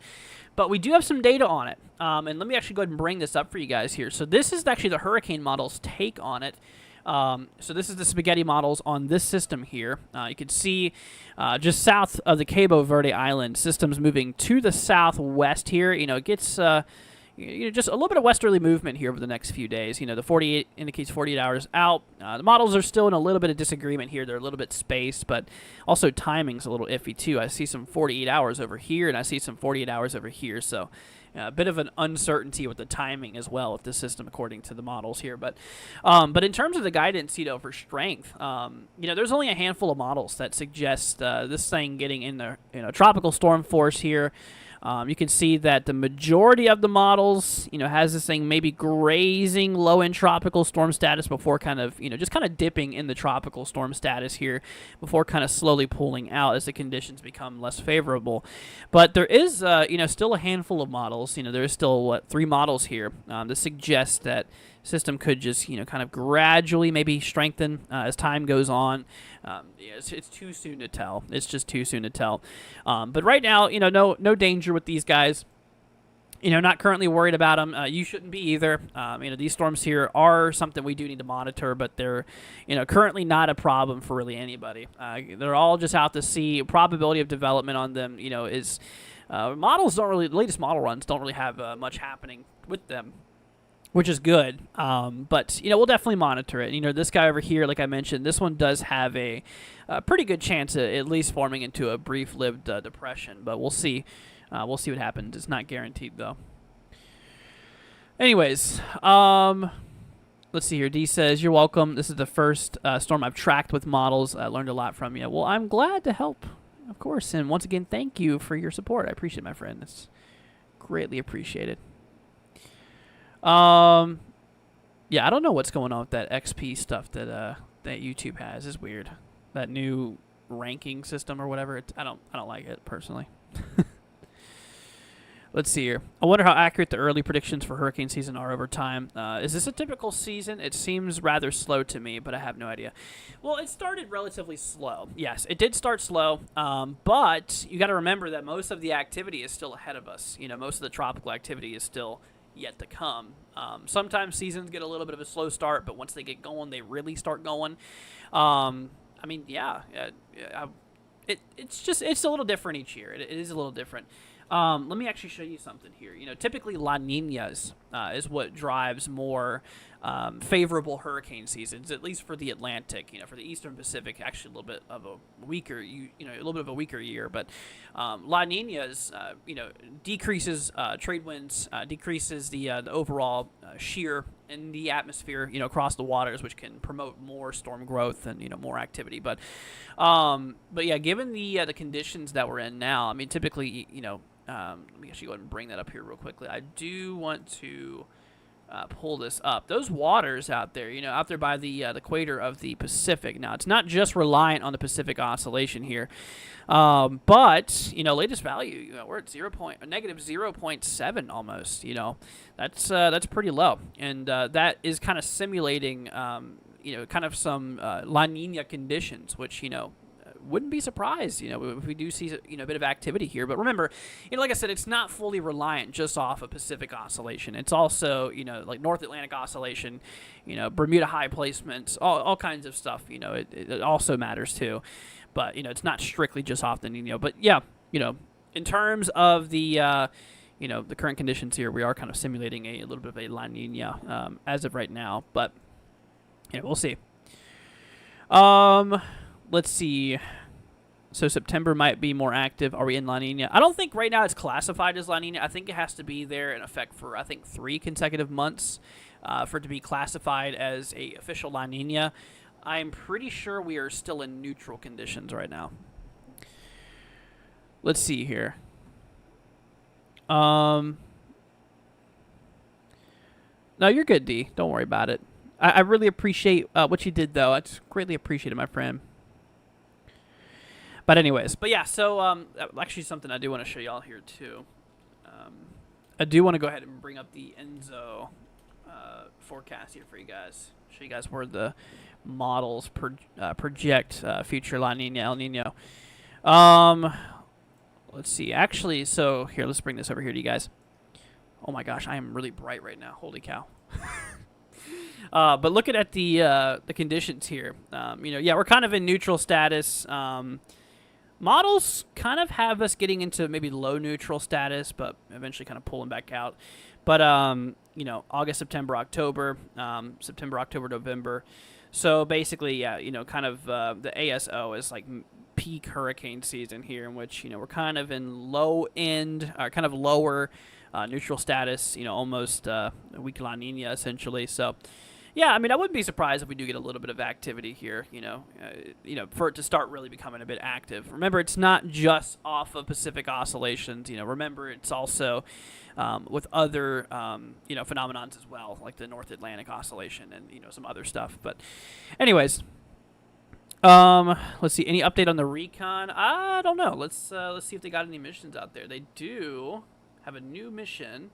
But we do have some data on it, and let me actually go ahead and bring this up for you guys here. So this is actually the hurricane model's take on it. So this is the spaghetti models on this system here. You can see just south of the Cabo Verde Island, systems moving to the southwest here. It gets just a little bit of westerly movement here over the next few days. The 48 indicates 48 hours out. The models are still in a little bit of disagreement here. They're a little bit spaced, but also timing's a little iffy too. I see some 48 hours over here, and I see some 48 hours over here. So a bit of an uncertainty with the timing as well with this system, according to the models here. But in terms of the guidance, for strength, there's only a handful of models that suggest this thing getting in the tropical storm force here. You can see that the majority of the models, has this thing maybe grazing low in tropical storm status before kind of, just kind of dipping in the tropical storm status here before kind of slowly pulling out as the conditions become less favorable. But there is, still a handful of models. There is still, 3 models here that suggest that system could just, kind of gradually maybe strengthen as time goes on. It's too soon to tell. It's just too soon to tell. But right now, no danger with these guys. Not currently worried about them. You shouldn't be either. These storms here are something we do need to monitor, but they're, currently not a problem for really anybody. They're all just out to sea. Probability of development on them, is models don't really. The latest model runs don't really have much happening with them, which is good. But, we'll definitely monitor it. This guy over here, like I mentioned, this one does have a pretty good chance of at least forming into a brief-lived depression. But we'll see. We'll see what happens. It's not guaranteed, though. Anyways, let's see here. D says, you're welcome. This is the first storm I've tracked with models. I learned a lot from you. Well, I'm glad to help, of course. And once again, thank you for your support. I appreciate it, my friend. It's greatly appreciated. Yeah, I don't know what's going on with that XP stuff that YouTube has. It's weird. That new ranking system or whatever. I don't like it personally. Let's see here. I wonder how accurate the early predictions for hurricane season are over time. Is this a typical season? It seems rather slow to me, but I have no idea. Well, it started relatively slow. Yes, it did start slow, but you got to remember that most of the activity is still ahead of us. Most of the tropical activity is still yet to come. Sometimes seasons get a little bit of a slow start, but once they get going, they really start going. It's a little different each year. It is a little different. Let me actually show you something here. Typically La Ninas is what drives more favorable hurricane seasons, at least for the Atlantic. For the Eastern Pacific, actually a little bit of a weaker, a little bit of a weaker year. But La Ninas, decreases trade winds, decreases the overall shear in the atmosphere, across the waters, which can promote more storm growth and more activity. But yeah, given the conditions that we're in now, I mean, typically, let me actually go ahead and bring that up here real quickly. I do want to pull this up. Those waters out there, out there by the equator of the Pacific. Now, it's not just reliant on the Pacific Oscillation here, but latest value, we're at negative 0.7 almost. That's pretty low, and that is kind of simulating, kind of some La Nina conditions, which wouldn't be surprised, if we do see, a bit of activity here. But remember, like I said, it's not fully reliant just off of Pacific Oscillation. It's also, like North Atlantic Oscillation, Bermuda high placements, all kinds of stuff, it also matters too. But, it's not strictly just off the Nino. But yeah, in terms of the, the current conditions here, we are kind of simulating a little bit of a La Nina as of right now. But, we'll see. Let's see. So September might be more active. Are we in La Nina? I don't think right now it's classified as La Nina. I think it has to be there in effect for, 3 consecutive months for it to be classified as a official La Nina. I'm pretty sure we are still in neutral conditions right now. Let's see here. No, you're good, D. Don't worry about it. I really appreciate what you did, though. I just greatly appreciate it, my friend. But anyways, yeah, so actually something I do want to show y'all here too. I do want to go ahead and bring up the ENSO forecast here for you guys. Show you guys where the models project future La Nina, El Nino. Let's see. Actually, so here, let's bring this over here to you guys. Oh my gosh, I am really bright right now. Holy cow. But looking at the conditions here, yeah, we're kind of in neutral status. Models kind of have us getting into maybe low neutral status, but eventually kind of pulling back out. But, August, September, October, November. So basically, yeah, kind of the ASO is like peak hurricane season here, in which, we're kind of in low end, or kind of lower neutral status, almost a weak La Nina essentially. So, yeah, I mean, I wouldn't be surprised if we do get a little bit of activity here, for it to start really becoming a bit active. Remember, it's not just off of Pacific oscillations. Remember, it's also with other, phenomenons as well, like the North Atlantic Oscillation and, some other stuff. But anyways, let's see. Any update on the recon? I don't know. Let's see if they got any missions out there. They do have a new mission.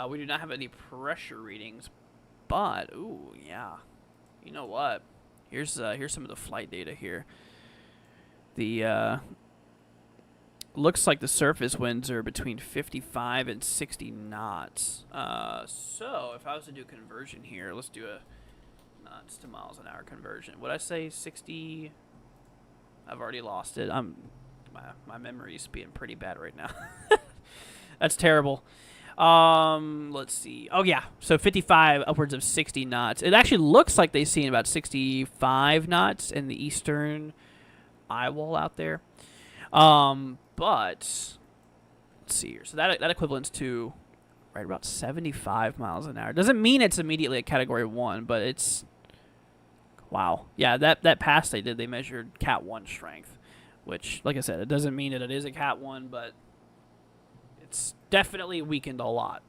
We do not have any pressure readings. But, ooh, yeah. You know what? Here's some of the flight data here. The looks like the surface winds are between 55 and 60 knots. So if I was to do conversion here, let's do a knots to miles an hour conversion. Would I say 60? I've already lost it. My memory's being pretty bad right now. That's terrible. Let's see. Oh, yeah. So 55, upwards of 60 knots. It actually looks like they've seen about 65 knots in the eastern eye wall out there. But let's see here. So that equivalents to right about 75 miles an hour. Doesn't mean it's immediately a Category 1, but it's... Wow. Yeah, that pass they did, they measured Cat 1 strength, which, like I said, it doesn't mean that it is a Cat 1, but... It's definitely weakened a lot.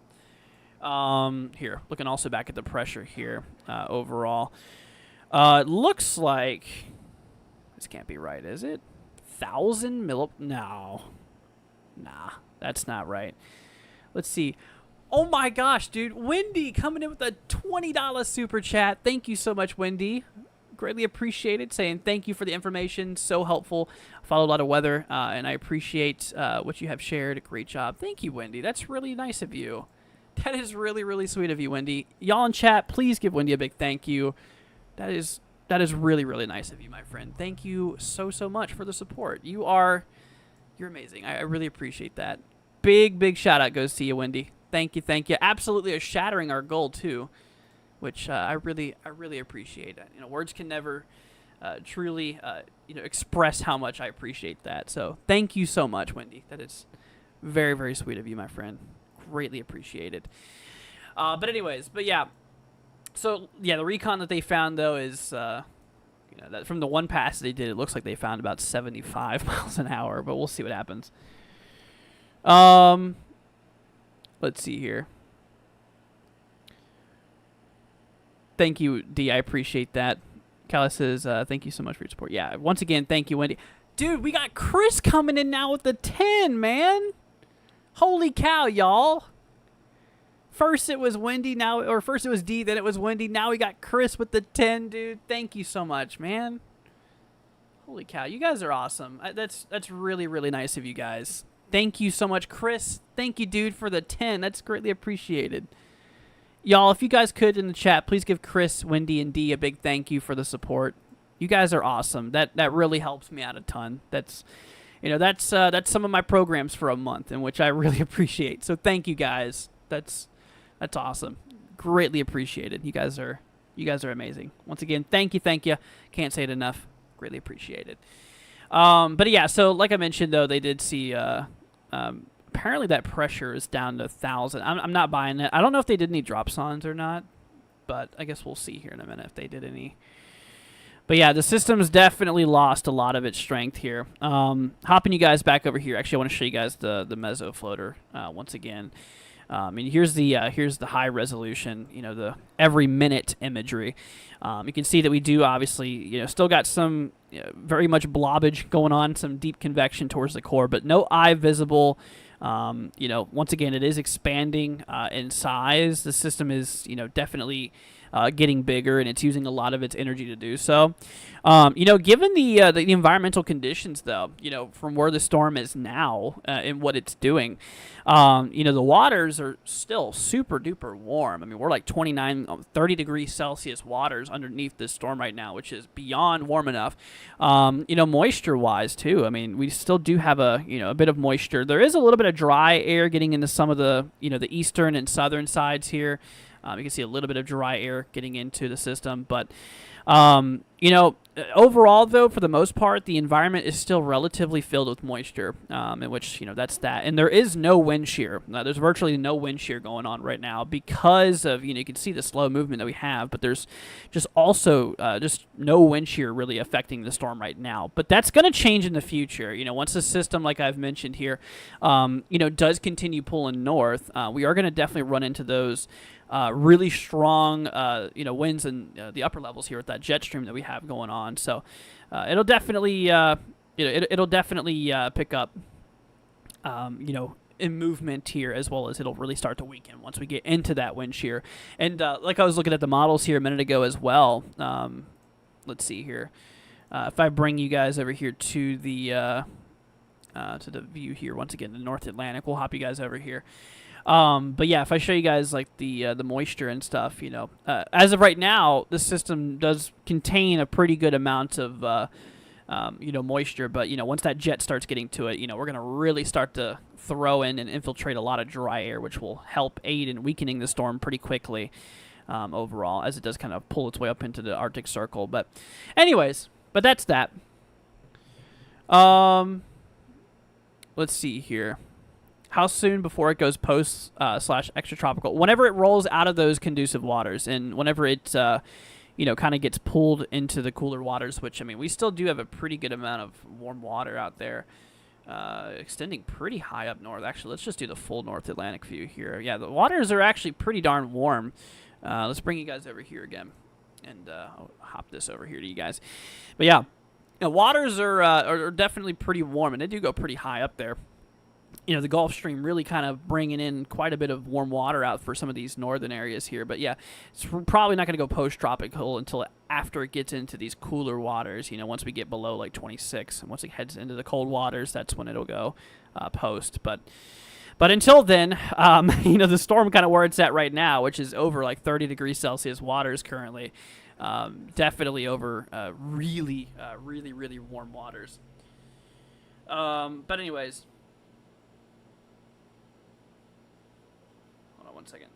Here, looking also back at the pressure here overall. It looks like... This can't be right, is it? 1,000 No. Nah, that's not right. Let's see. Oh my gosh, dude. Wendy coming in with a $20 super chat. Thank you so much, Wendy. Greatly appreciated, saying thank you for the information, so helpful. I follow a lot of weather, and I appreciate what you have shared. Great job. Thank you, Wendy. That's really nice of you. That is really, really sweet of you, Wendy. Y'all in chat, please give Wendy a big thank you. That is really, really nice of you, my friend. Thank you so much for the support. You are You're amazing. I really appreciate that. Big shout out goes to you, Wendy. Thank you, thank you. Absolutely are shattering our goal too, which I really appreciate. Words can never truly express how much I appreciate that. So thank you so much, Wendy. That is very sweet of you, my friend. Greatly appreciated. But yeah. So yeah, the recon that they found though is that from the one pass they did, it looks like they found about 75 miles an hour, but we'll see what happens. Let's see here. Thank you, D. I appreciate that. Kala says, thank you so much for your support. Yeah, once again, thank you, Wendy. Dude, we got Chris coming in now with the 10, man. Holy cow, y'all. First it was Wendy, first it was D, then it was Wendy. Now we got Chris with the 10, dude. Thank you so much, man. Holy cow, you guys are awesome. That's really nice of you guys. Thank you so much, Chris. Thank you, dude, for the 10. That's greatly appreciated. Y'all, if you guys could in the chat, please give Chris, Wendy, and D a big thank you for the support. You guys are awesome. That really helps me out a ton. That's some of my programs for a month, in which I really appreciate. So thank you guys. That's awesome. Greatly appreciated. You guys are amazing. Once again, thank you. Can't say it enough. Greatly appreciated. But yeah, so like I mentioned though, they did see apparently that pressure is down to 1,000. I'm not buying it. I don't know if they did any dropsons or not, but I guess we'll see here in a minute if they did any. But yeah, the system's definitely lost a lot of its strength here. Hopping you guys back over here. Actually, I want to show you guys the meso floater once again. Here's the high resolution, the every minute imagery. You can see that we do obviously, still got some very much blobbage going on, some deep convection towards the core, but no eye visible. Once again, it is expanding in size. The system is, definitely getting bigger, and it's using a lot of its energy to do so. Given the environmental conditions, though, from where the storm is now and what it's doing, the waters are still super duper warm. I mean, we're like 29, 30 degrees Celsius waters underneath this storm right now, which is beyond warm enough. Moisture wise too. I mean, we still do have a bit of moisture. There is a little bit of dry air getting into some of the the eastern and southern sides here. You can see a little bit of dry air getting into the system, but overall, though, for the most part, the environment is still relatively filled with moisture, in which, that's that. And there is no wind shear. There's virtually no wind shear going on right now because of, you can see the slow movement that we have, but there's just also just no wind shear really affecting the storm right now. But that's going to change in the future. Once the system, like I've mentioned here, does continue pulling north, we are going to definitely run into those really strong, winds in the upper levels here with that jet stream that we have going on. So it'll definitely, it'll definitely pick up, in movement here, as well as it'll really start to weaken once we get into that wind shear. And like I was looking at the models here a minute ago as well. Let's see here. If I bring you guys over here to the view here once again, the North Atlantic, we'll hop you guys over here. But yeah, if I show you guys like the moisture and stuff, as of right now, the system does contain a pretty good amount of moisture. But once that jet starts getting to it, we're gonna really start to throw in and infiltrate a lot of dry air, which will help aid in weakening the storm pretty quickly overall, as it does kind of pull its way up into the Arctic Circle. But anyways, that's that. Let's see here. How soon before it goes post / extratropical? Whenever it rolls out of those conducive waters, and whenever it kind of gets pulled into the cooler waters, which, I mean, we still do have a pretty good amount of warm water out there, extending pretty high up north. Actually, let's just do the full North Atlantic view here. Yeah, the waters are actually pretty darn warm. Let's bring you guys over here again, and I'll hop this over here to you guys. But yeah, waters are definitely pretty warm, and they do go pretty high up there. The Gulf Stream really kind of bringing in quite a bit of warm water out for some of these northern areas here. But yeah, it's probably not going to go post-tropical until after it gets into these cooler waters. Once we get below like 26, and once it heads into the cold waters, that's when it'll go post. But until then, the storm kind of where it's at right now, which is over like 30 degrees Celsius waters currently, definitely over really warm waters. But anyways, hold on one second.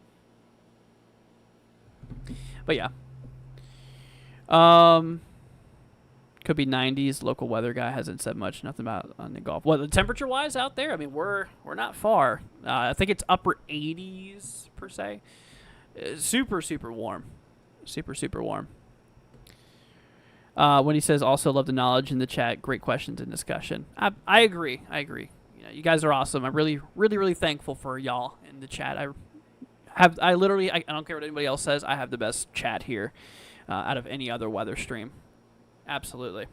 But yeah, could be 90s. Local weather guy hasn't said much, nothing about on the Gulf. Well, the temperature wise out there, I mean, we're not far. I think it's upper 80s per se. Super warm, super warm. When he says also love the knowledge in the chat, great questions and discussion. I agree. You know, you guys are awesome. I'm really thankful for y'all in the chat. I literally don't care what anybody else says. I have the best chat here out of any other weather stream. Absolutely.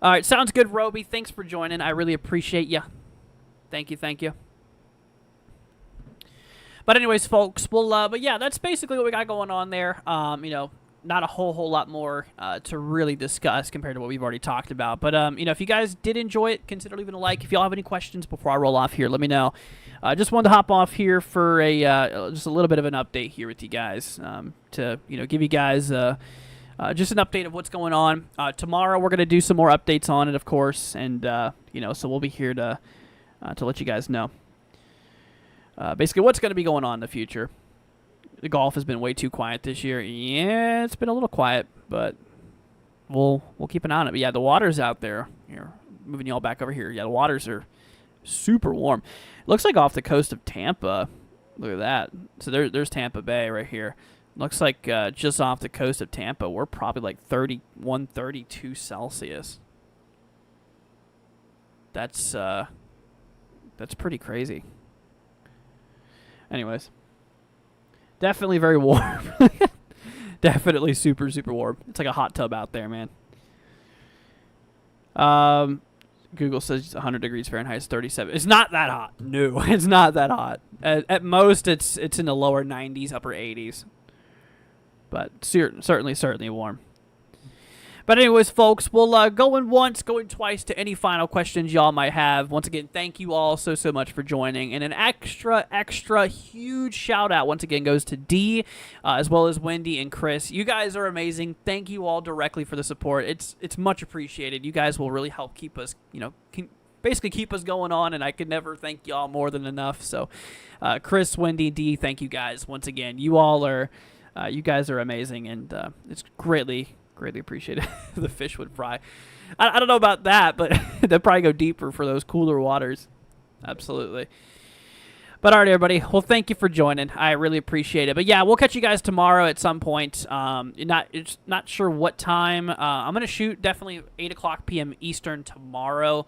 All right, sounds good, Roby. Thanks for joining. I really appreciate you. Thank you. But anyways, folks, but yeah, that's basically what we got going on there. You know, not a whole lot more to really discuss compared to what we've already talked about. But you know, if you guys did enjoy it, consider leaving a like. If y'all have any questions before I roll off here, let me know. Just wanted to hop off here for a just a little bit of an update here with you guys to give you guys just an update of what's going on. Tomorrow we're gonna do some more updates on it, of course, and so we'll be here to let you guys know basically what's gonna be going on in the future. The Gulf has been way too quiet this year. Yeah, it's been a little quiet, but we'll keep an eye on it. But yeah, the water's out there. Here, moving y'all back over here. Yeah, the waters are super warm. It looks like off the coast of Tampa. Look at that. So there's Tampa Bay right here. Looks like just off the coast of Tampa, we're probably like 31, 32 Celsius. That's pretty crazy. Anyways. Definitely very warm. Definitely super warm. It's like a hot tub out there, man. Google says it's 100 degrees Fahrenheit. It's 37. It's not that hot. No, it's not that hot. At most, it's in the lower 90s, upper 80s. But certainly warm. But anyways, folks, we'll going once, going twice to any final questions y'all might have. Once again, thank you all so much for joining. And an extra huge shout out once again goes to Dee, as well as Wendy and Chris. You guys are amazing. Thank you all directly for the support. It's much appreciated. You guys will really help keep us, basically keep us going on, and I could never thank y'all more than enough. So, Chris, Wendy, Dee, thank you guys once again. You guys are amazing, and it's greatly appreciated. The fish would fry. I don't know about that, but they'll probably go deeper for those cooler waters. Absolutely. But all right, everybody. Well, thank you for joining. I really appreciate it. But yeah, we'll catch you guys tomorrow at some point. Not sure what time. I'm gonna shoot definitely 8:00 p.m. Eastern tomorrow.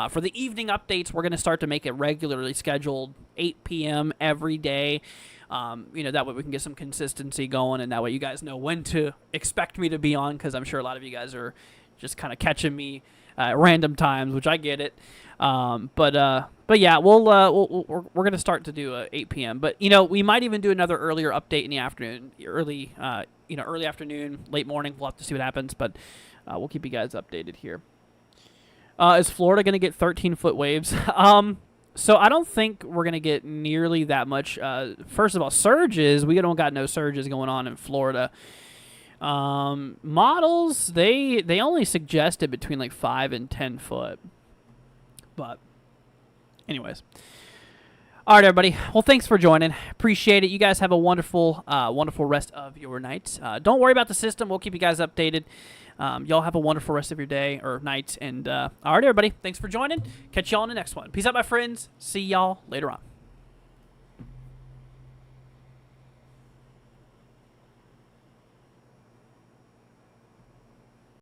For the evening updates, we're gonna start to make it regularly scheduled 8 p.m. every day. That way we can get some consistency going, and that way you guys know when to expect me to be on, because I'm sure a lot of you guys are just kind of catching me at random times, which I get it. But yeah, we're gonna start to do 8 p.m. But we might even do another earlier update in the afternoon, early afternoon, late morning. We'll have to see what happens, but we'll keep you guys updated here. Is Florida gonna get 13-foot waves? So I don't think we're going to get nearly that much. First of all, surges. We don't got no surges going on in Florida. Models, they only suggested between like 5 and 10 foot. But anyways. All right, everybody. Well, thanks for joining. Appreciate it. You guys have a wonderful rest of your night. Don't worry about the system. We'll keep you guys updated. Y'all have a wonderful rest of your day or night. And all right, everybody. Thanks for joining. Catch y'all in the next one. Peace out, my friends. See y'all later on.